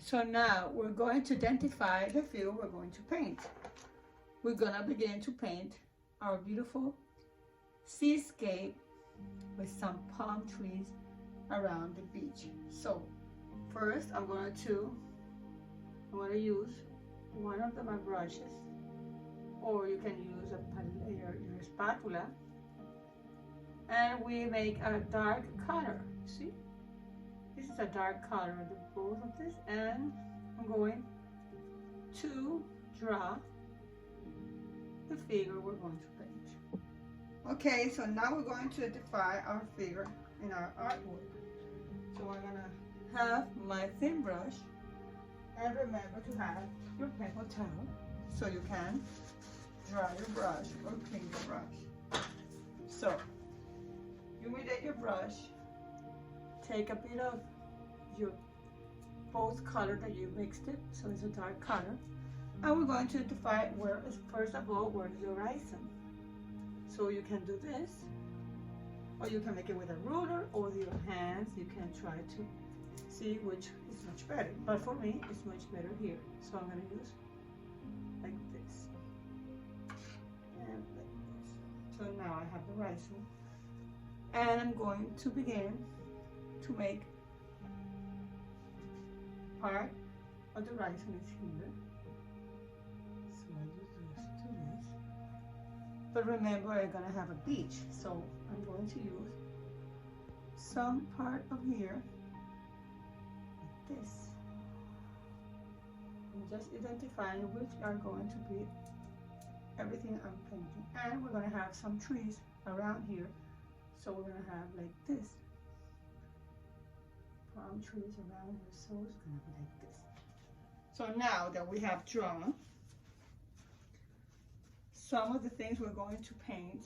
So now we're going to identify the field we're going to paint. We're gonna begin to paint our beautiful seascape with some palm trees around the beach. So first I'm going to use one of my brushes, or you can use your spatula, and we make a dark color. See, this is a dark color, both of this, and I'm going to draw the figure we're going to paint. Okay, so now we're going to identify our figure in our artwork. So I'm gonna have my thin brush, and remember to have your paper towel so you can dry your brush or clean your brush. So humidate your brush, take a bit of your both color that you mixed it, so it's a dark color, and we're going to identify where is, first of all, where is the horizon. So you can do this, or you can make it with a ruler or with your hands. You can try to see which is much better, but for me it's much better here. So I'm going to use like this and like this. So now I have the horizon, and I'm going to begin to make part of the horizon is here. So I use this to this. But remember, I'm gonna have a beach, so I'm going to use some part of here, like this. And just identifying which are going to be everything I'm painting. And we're gonna have some trees around here, so we're gonna have like this. Palm trees around here, so it's gonna be like this. So now that we have drawn some of the things we're going to paint,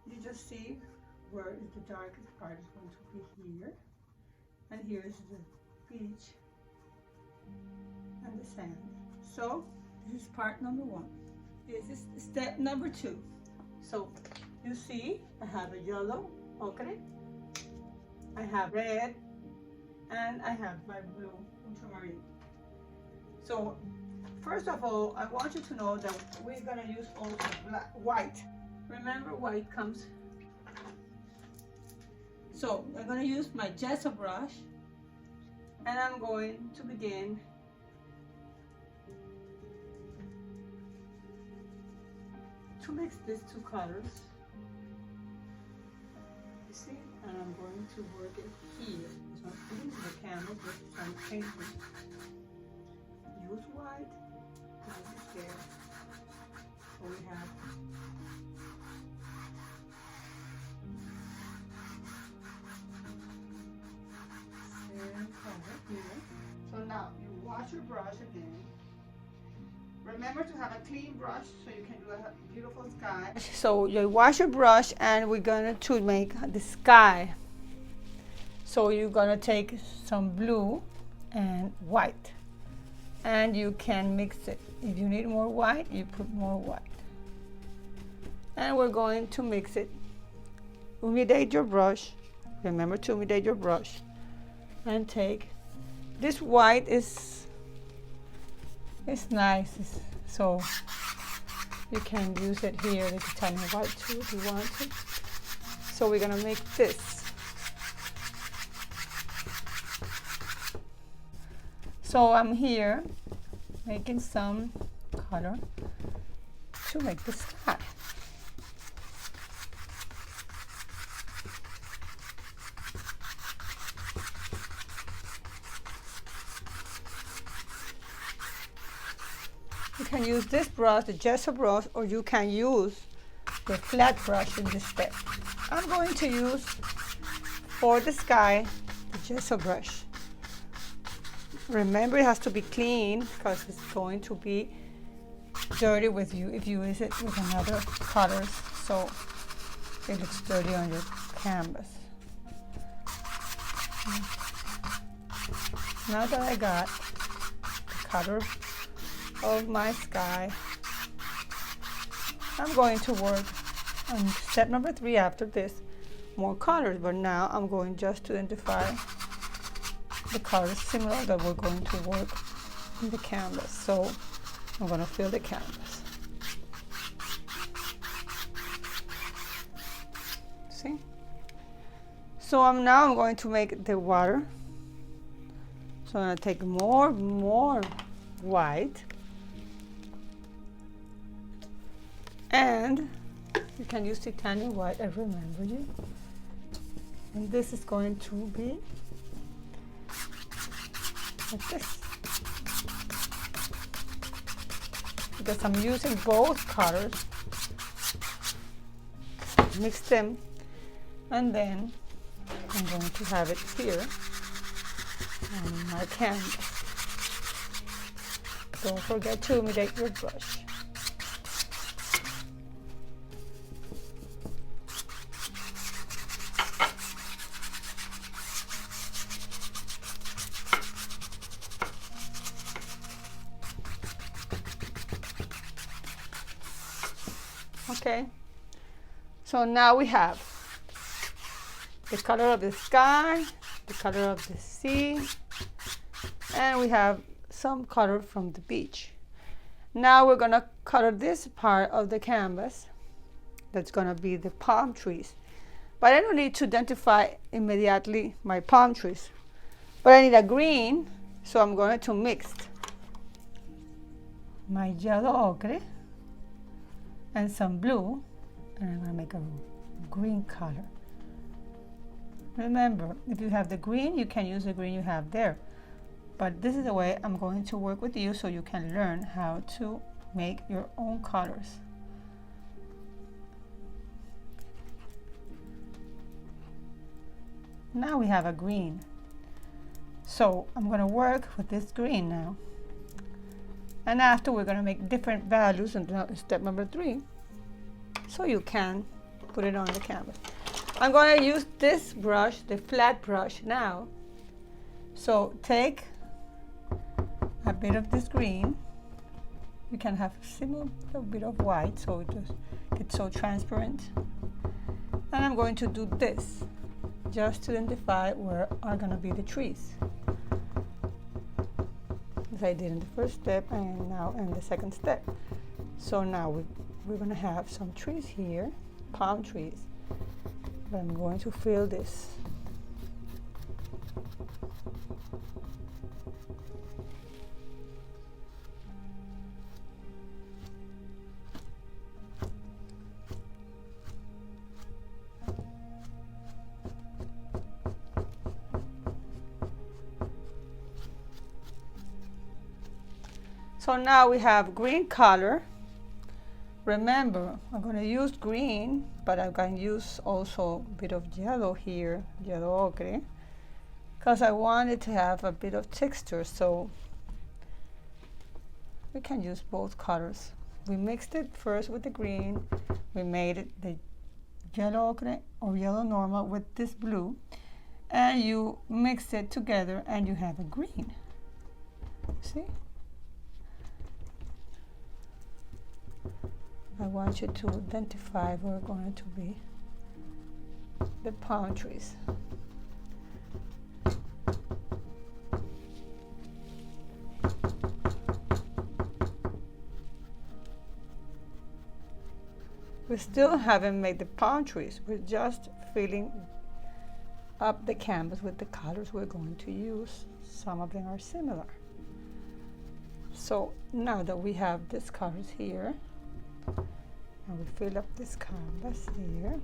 you just see where the darkest part is going to be here, and here's the beach and the sand. So this is part number one. This is step number two. So you see I have a yellow ochre, I have red, and I have my blue ultramarine. So first of all, I want you to know that we're gonna use also white. Remember, white comes. So I'm gonna use my gesso brush, and I'm going to begin to mix these two colors. You see? And I'm going to work it here. So I'm putting the canvas with some painting. Use white, don't be scared. So we have same color here. So now you wash your brush again. Remember to have a clean brush so you can do a beautiful sky. So you wash your brush, and we're going to make the sky. So you're going to take some blue and white, and you can mix it. If you need more white, you put more white. And we're going to mix it. Humidate your brush. Remember to humidate your brush. And take this white is nice, so you can use it here. This is tiny white too if you want to. So we're gonna make this. So I'm here making some color to make the sky. You can use this brush, the gesso brush, or you can use the flat brush in this step. I'm going to use, for the sky, the gesso brush. Remember, it has to be clean because it's going to be dirty with you if you use it with another colors, so it looks dirty on your canvas. Now that I got the color of my sky, I'm going to work on step number 3 after this, more colors, but now I'm going just to identify the colors similar that we're going to work in the canvas. So I'm going to fill the canvas. See? So I'm going to make the water. So I'm going to take more white. And you can use titanium white, I remember you. And this is going to be like this. Because I'm using both colors, mix them, and then I'm going to have it here on my canvas. Don't forget to humidate your brush. Okay, so now we have the color of the sky, the color of the sea, and we have some color from the beach. Now we're gonna color this part of the canvas. That's gonna be the palm trees. But I don't need to identify immediately my palm trees. But I need a green, so I'm going to mix my yellow ochre and some blue, and I'm going to make a green color. Remember, if you have the green, you can use the green you have there. But this is the way I'm going to work with you so you can learn how to make your own colors. Now we have a green. So I'm going to work with this green now. And after we're going to make different values in step number 3. So you can put it on the canvas. I'm going to use this brush, the flat brush now. So take a bit of this green. You can have a bit of white so it just gets so transparent. And I'm going to do this just to identify where are going to be the trees. As I did in the first step and now in the second step. So now we're going to have some trees here, palm trees. But I'm going to fill this. So now we have green color. Remember, I'm going to use green, but I'm going to use also a bit of yellow here, yellow ochre, because I wanted to have a bit of texture, so we can use both colors. We mixed it first with the green, we made it the yellow ochre or yellow normal with this blue, and you mix it together and you have a green. See? I want you to identify where are going to be the palm trees. We still haven't made the palm trees. We're just filling up the canvas with the colors we're going to use. Some of them are similar. So now that we have these colors here, and we fill up this canvas here,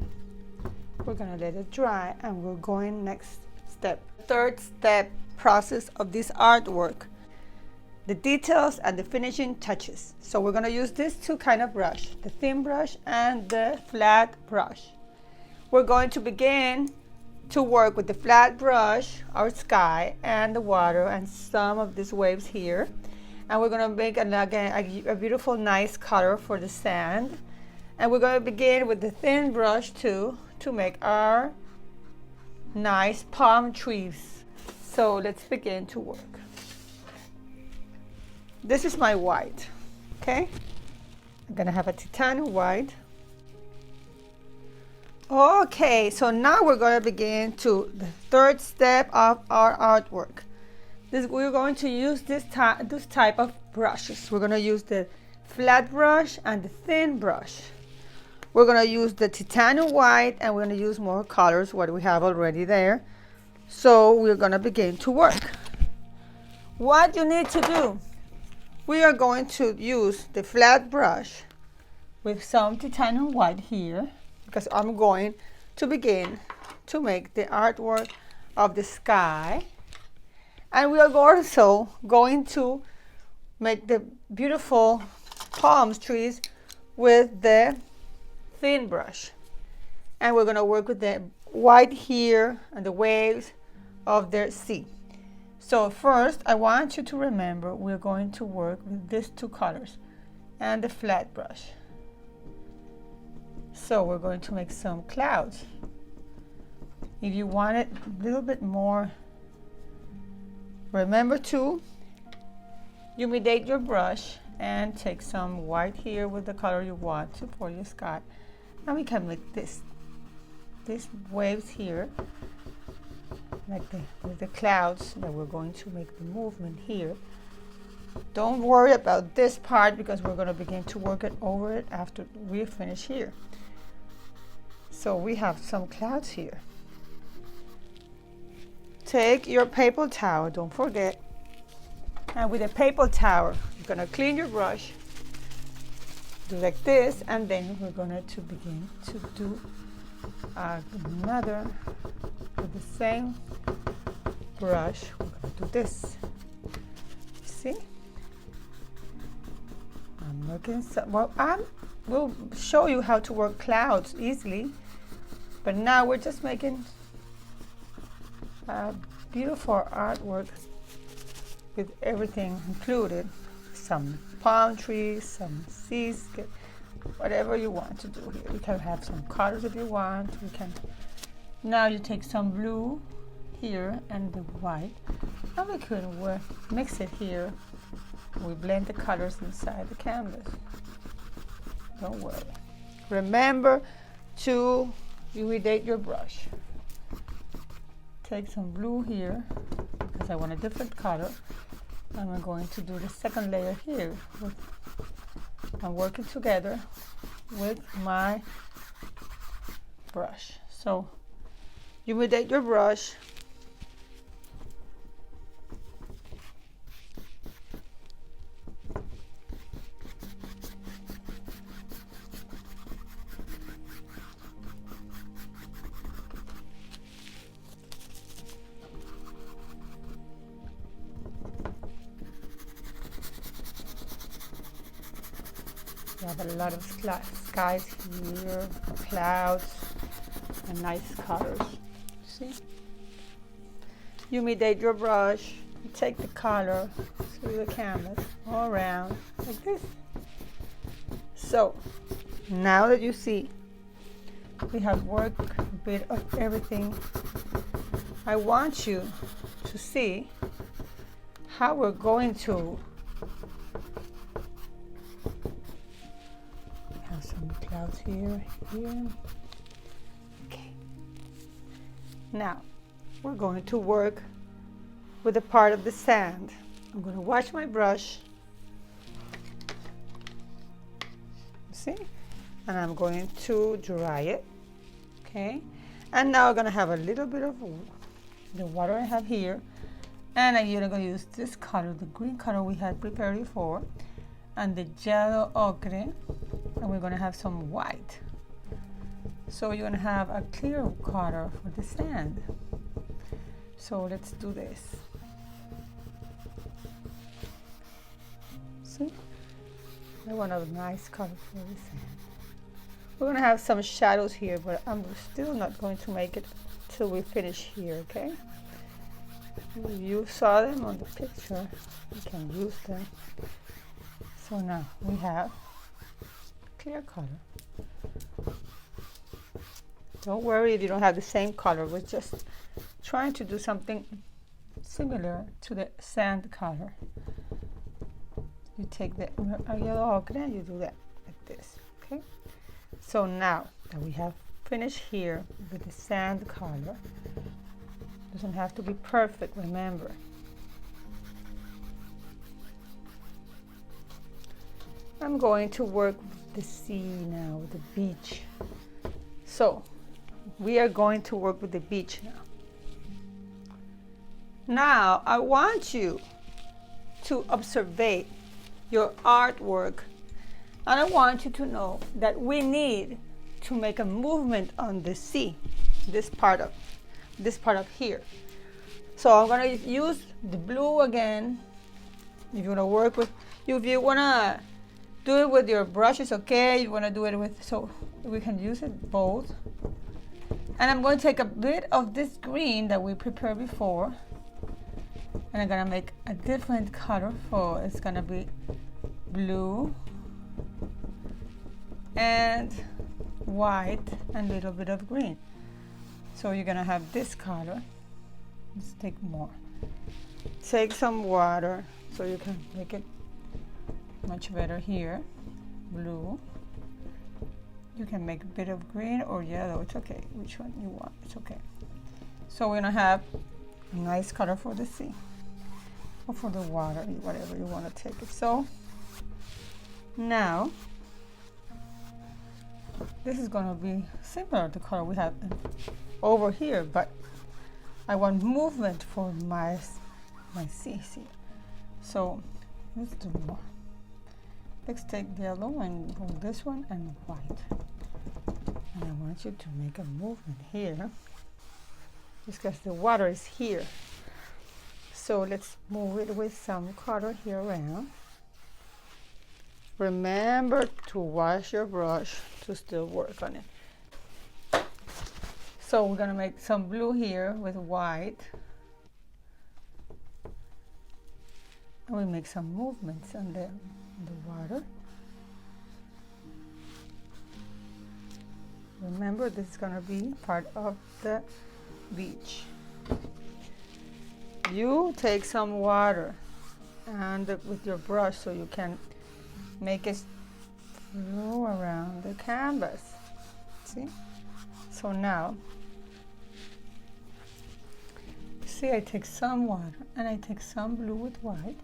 we're going to let it dry and we're going next step. Third step process of this artwork, the details and the finishing touches. So we're going to use these two kind of brush, the thin brush and the flat brush. We're going to begin to work with the flat brush, our sky and the water and some of these waves here. And we're going to make a beautiful, nice color for the sand. And we're going to begin with the thin brush too to make our nice palm trees. So let's begin to work. This is my white, okay? I'm going to have a titanium white. Okay, so now we're going to begin to the third step of our artwork. we're going to use this type of brushes. We're going to use the flat brush and the thin brush. We're going to use the titanium white, and we're going to use more colors, what we have already there. So we're going to begin to work. What you need to do, we are going to use the flat brush with some titanium white here, because I'm going to begin to make the artwork of the sky. And we are also going to make the beautiful palm trees with the thin brush. And we're going to work with the white here and the waves of the sea. So first, I want you to remember we're going to work with these two colors and the flat brush. So we're going to make some clouds. If you want it a little bit more, remember to humidate your brush and take some white here with the color you want to for your sky. And we can make these waves here, like with the clouds that we're going to make the movement here. Don't worry about this part because we're going to begin to work it over it after we finish here. So we have some clouds here. Take your paper towel, don't forget. And with a paper towel, you're going to clean your brush, do like this, and then we're going to begin to do another with the same brush. We're going to do this. See? I'm working well, we'll show you how to work clouds easily, but now we're just making beautiful artwork with everything included. Some palm trees, some seascape, whatever you want to do here. You can have some colors if you want. You can. Now you take some blue here and the white, and we could mix it here. We blend the colors inside the canvas. Don't worry. Remember to humidate your brush. Take some blue here because I want a different color. And we're going to do the second layer here. I'm working together with my brush. So humidate your brush. We have a lot of skies here, clouds, and nice colors. See? Humidate your brush, take the color through the canvas all around like this. So now that you see we have worked a bit of everything, I want you to see how we're going to have some clouds here. Okay. Now we're going to work with a part of the sand. I'm going to wash my brush. See? And I'm going to dry it. Okay. And now I'm going to have a little bit of the water I have here. And I'm going to use this color, the green color we had prepared before, and the yellow ochre. And we're going to have some white. So you're going to have a clear color for the sand. So let's do this. See? I want a nice color for the sand. We're going to have some shadows here, but I'm still not going to make it till we finish here, okay? You saw them on the picture. You can use them. So now we have clear color. Don't worry if you don't have the same color. We're just trying to do something similar to the sand color. You take the yellow ochre and you do that like this, okay? So now that we have finished here with the sand color, doesn't have to be perfect, remember. I'm going to work with the sea now, with the beach. So we are going to work with the beach now. Now I want you to observe your artwork, and I want you to know that we need to make a movement on the sea, this part of here. So I'm gonna use the blue again. If you wanna work with, if you wanna do it with your brush, it's okay. You wanna do it with, so we can use it both. And I'm going to take a bit of this green that we prepared before, and I'm gonna make a different color for, it's gonna be blue and white and a little bit of green. So you're gonna have this color. Let's take more. Take some water so you can make it much better here. Blue. You can make a bit of green or yellow, it's okay. Which one you want, it's okay. So we're gonna have a nice color for the sea, or for the water, whatever you wanna take it. So now, this is gonna be similar to the color we have over here, but I want movement for my sea. So let's do more. Let's take yellow and hold this one and white. And I want you to make a movement here, just because the water is here. So let's move it with some color here around. Remember to wash your brush to still work on it. So we're gonna make some blue here with white. And we make some movements on the water. Remember, this is gonna be part of the beach. You take some water and with your brush so you can make it flow around the canvas. See? So now, see, I take some water and I take some blue with white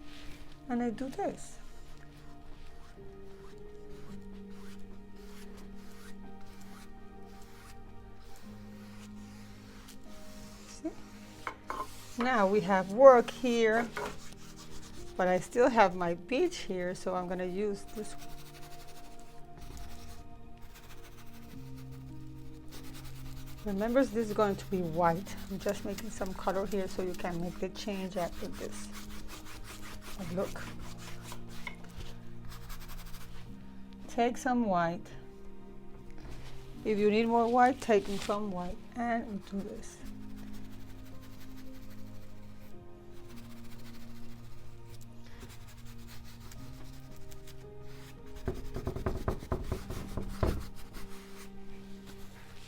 and I do this. See? Now we have work here, but I still have my beach here, so I'm gonna use this one. Remember, this is going to be white. I'm just making some color here so you can make the change after this. But look. Take some white. If you need more white, take some white and do this.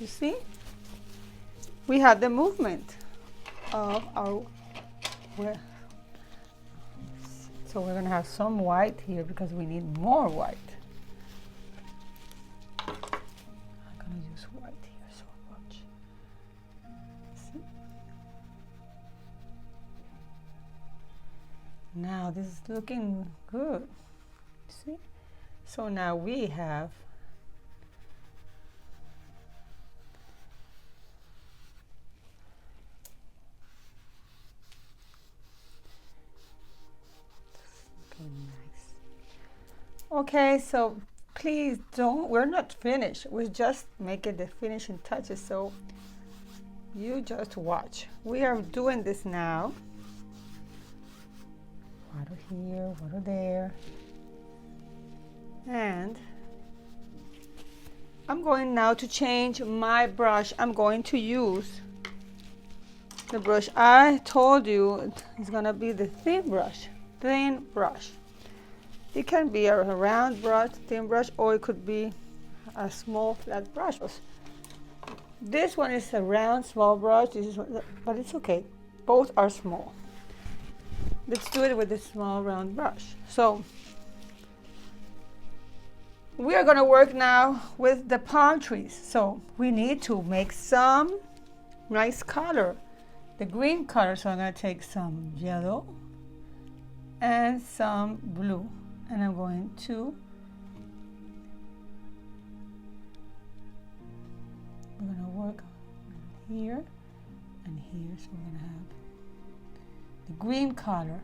You see? We have the movement of our, so we're gonna have some white here because we need more white. I'm gonna use white here so much. See? Now this is looking good. See? So now we have okay, so please don't, we're not finished. We're just making the finishing touches, so you just watch. We are doing this now. Water here, water there. And I'm going now to change my brush. I'm going to use the brush I told you is gonna be the thin brush. It can be a round brush, thin brush, or it could be a small flat brush. This one is a round, small brush, but it's okay. Both are small. Let's do it with the small round brush. So we are gonna work now with the palm trees. So we need to make some nice color, the green color. So I'm gonna take some yellow and some blue. And I'm going to we're gonna work here and here. So we're gonna have the green color.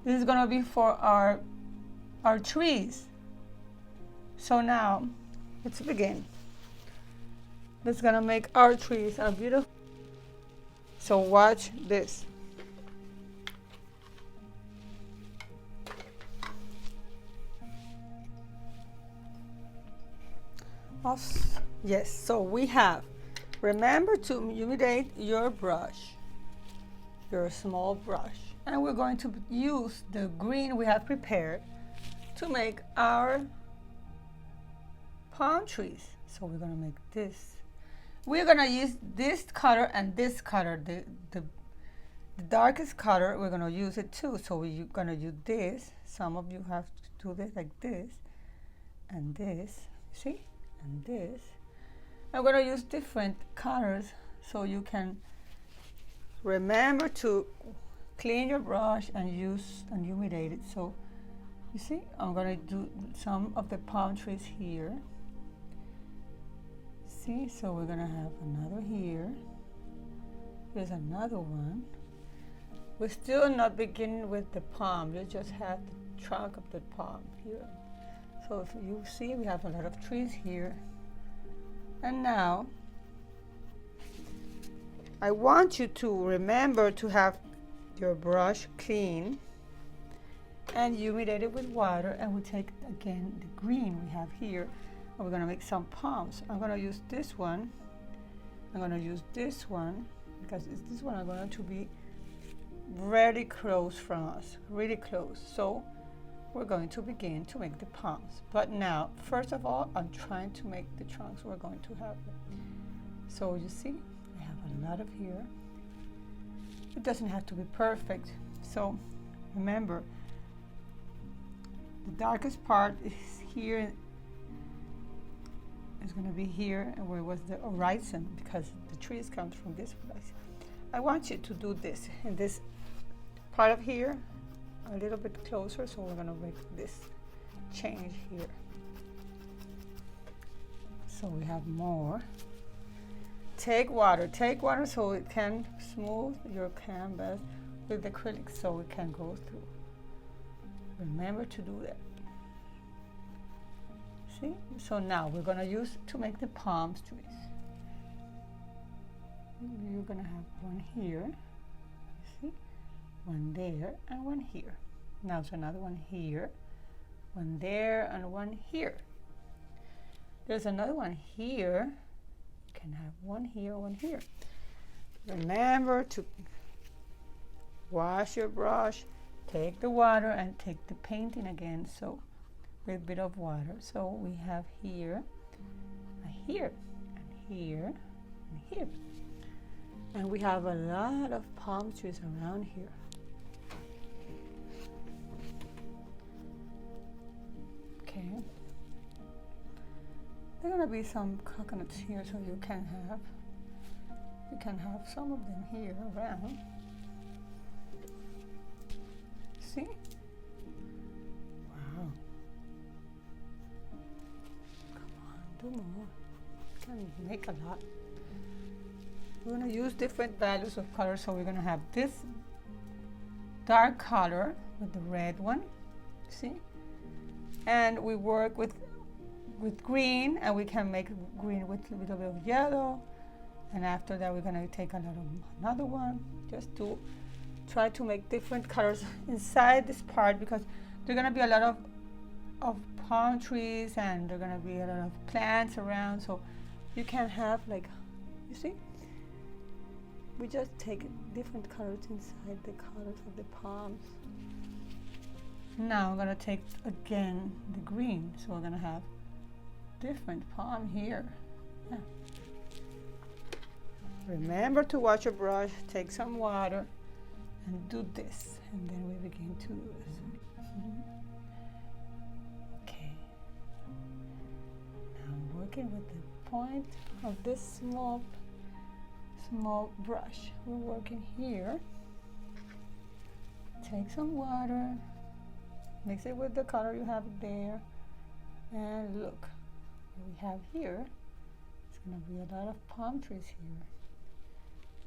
This is gonna be for our trees. So now let's begin. That's gonna make our trees a beautiful. So watch this. Yes, so we have, remember to humidate your brush, your small brush. And we're going to use the green we have prepared to make our palm trees. So we're gonna make this. We're gonna use this color and this color, the darkest color, we're gonna use it too. So we're gonna use this. Some of you have to do this like this, and this, see? And this. I'm going to use different colors so you can remember to clean your brush and use and humidate it. So you see, I'm going to do some of the palm trees here. See, so we're going to have another here. There's another one. We're still not beginning with the palm. You just have the trunk of the palm here. So if you see, we have a lot of trees here. And now, I want you to remember to have your brush clean and humidate it with water. And we take, again, the green we have here, and we're gonna make some palms. I'm gonna use this one. I'm gonna use this one, because this one I'm going to be very close from us, really close. So we're going to begin to make the palms. But now, first of all, I'm trying to make the trunks we're going to have. So you see, I have a lot of here. It doesn't have to be perfect. So remember, the darkest part is here. It's going to be here, and where was the horizon, because the trees comes from this place. I want you to do this in this part of here, a little bit closer, so we're gonna make this change here. So we have more. Take water so it can smooth your canvas with acrylic so it can go through. Remember to do that. See? So now we're gonna use to make the palm trees. You're gonna have one here, you see? One there and one here. Now there's another one here, one there and one here. There's another one here. You can have one here, one here. Remember to wash your brush, take the water and take the painting again, so with a bit of water. So we have here, and here, and here, and here. And we have a lot of palm trees around here. Okay. There are gonna be some coconuts here, so you can have some of them here around. See? Wow. Come on, do more. You can make a lot. We're going to use different values of color, so we're going to have this dark color with the red one, see? And we work with green, and we can make green with a little bit of yellow. And after that, we're going to take another one, just to try to make different colors inside this part, because there are going to be a lot of palm trees, and there are going to be a lot of plants around, so you can have, like, you see? We just take different colors inside the colors of the palms. Now I'm going to take again the green, so we're going to have different palm here. Yeah. Remember to wash your brush, take some water, and do this, and then we begin to do this. Okay. Now I'm working with the point of this small brush. We're working here. Take some water, mix it with the color you have there, and look what we have here. It's going to be a lot of palm trees here.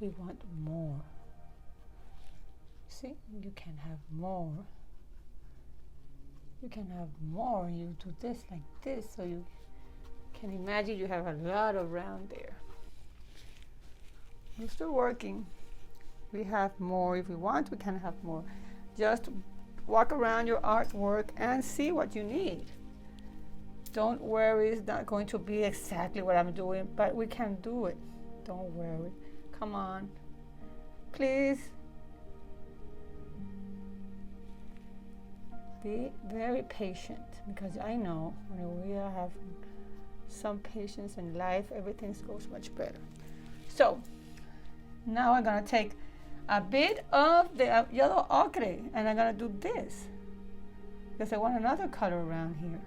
We want more. See, you can have more. You can have more. You do this like this, so you can imagine you have a lot around there. We're still working. We have more. If we want, we can have more. Just walk around your artwork and see what you need. Don't worry, it's not going to be exactly what I'm doing, but we can do it. Don't worry. Come on. Please. Be very patient, because I know when we have some patience in life, everything goes much better. So now I'm going to take a bit of the yellow ochre and I'm going to do this, because I want another color around here.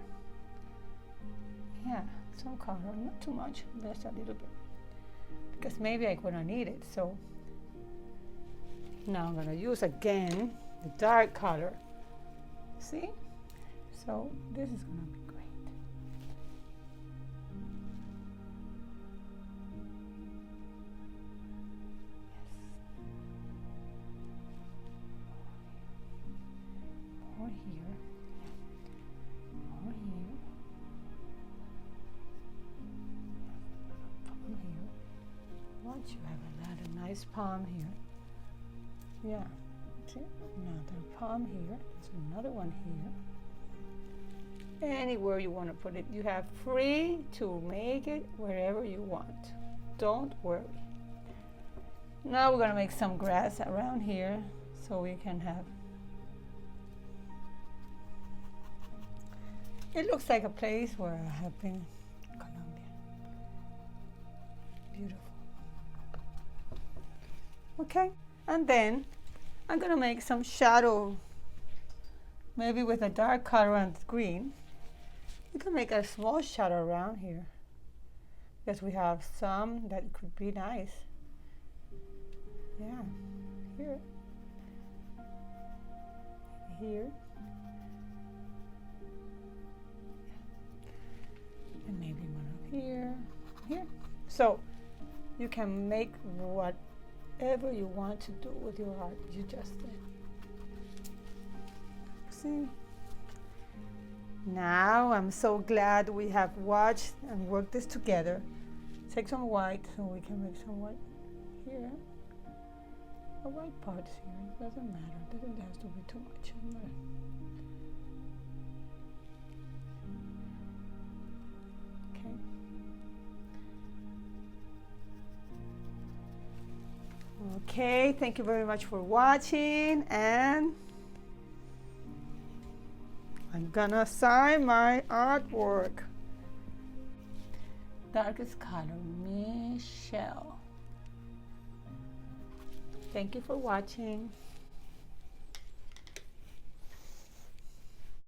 Yeah, some color, not too much, just a little bit, because maybe I'm going to need it. So now I'm going to use again the dark color. See? So this is going to be great. Yes. More here. More here. Palm here. Once you have a lot of nice palm here. Yeah. See? Another palm here. There's another one here. Anywhere you want to put it, you have free to make it wherever you want. Don't worry. Now we're going to make some grass around here so we can have. It looks like a place where I have been in Colombia. Beautiful. Okay, and then I'm going to make some shadow, maybe with a dark color and green. You can make a small shadow around here, because we have some that could be nice. Yeah, here, here, and maybe one up here, here. So you can make whatever you want to do with your art. You just see. Now I'm so glad we have watched and worked this together. Take some white so we can make some white here. A white parts here. It doesn't matter. It doesn't have to be too much. Okay. Okay, thank you very much for watching, and I'm gonna sign my artwork. Darkest color, Michelle. Thank you for watching.